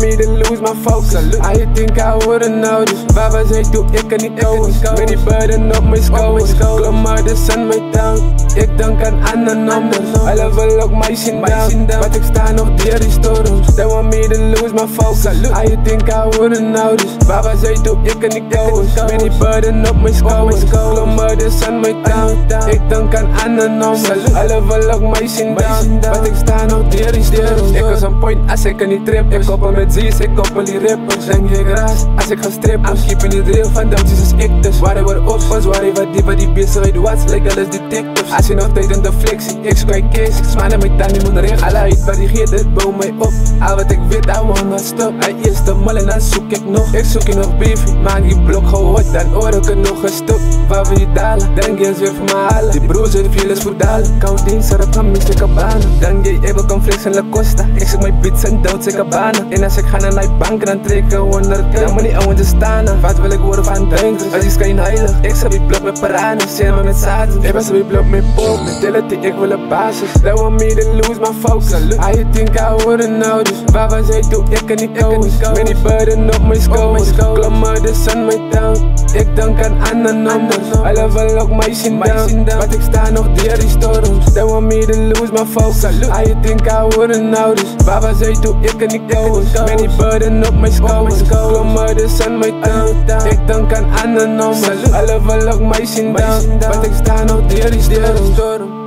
me to lose my focus. I think I would've noticed. Waar was hij toen ik er niet koos? Met die burden op mijn schouders. Klammer de sun mij down. Ik denk aan andere nummers. Alle wil ook mij zien down. Want ik sta nog door die storms. They want me to lose my focus. I think I would've noticed. Waar was hij toen ik er niet koos? Met die burden op mijn schouders. Klammer de sun mij down. Ik denk aan andere nummers. Alle wil ook mij zien down. Want ik sta nog door die storms. Ik was on point als ik er niet trip. Ik koppel met Z's, ik koppel die rippers. Denk je graas als ik ga strippen. I'm keeping it real van them Jesus ik dus. Waar we oppas, waar die bezig what's like alles detectives. Als je nog tijd in de flexie, ik square case. Smanen met dan niet moet regelen. Alle uit varieert, het bouw mij op. Al wat ik weet, I wanna stop. Hij is de mal en dan zoek ik nog. Ik zoek je nog beefy, maak die blok gehoord. Dan hoor ik het nog gestopt. Waar wil je dalen? Denk je eens weer voor me halen. Die broers heeft veel eens voor dalen. Koud dienst, erop gaan mis de cabana. Denk je even kan flex en La Costa. Ik zeg mijn beats en dood, ik cabana. En als ik ga naar die bank, dan trek ik 100k. Dan moet niet ouwen te staan. Wat wil ik worden van drinkers? Het is geen heilig. Ik zal die blok met paranes, zie me met zaden. Ik was die blok met pop, met dillety, ik wil een basis. They want me to lose my focus. I think I would've noticed. Waar was hij toen ik er niet koos? Met die burden op mijn schouders. Klammer de sun mij down. Ik denk aan andere nummers. Alle wil ook mij zien down. Want ik sta nog door die storms. They want me to lose my focus. I think I would've noticed. Waar was hij toen ik er niet koos? Met die burden op mijn schouders. Klammer de sun mij down. Ik denk aan andere nummers. Alle wil ook mij zien down. Want ik sta nog door die storm.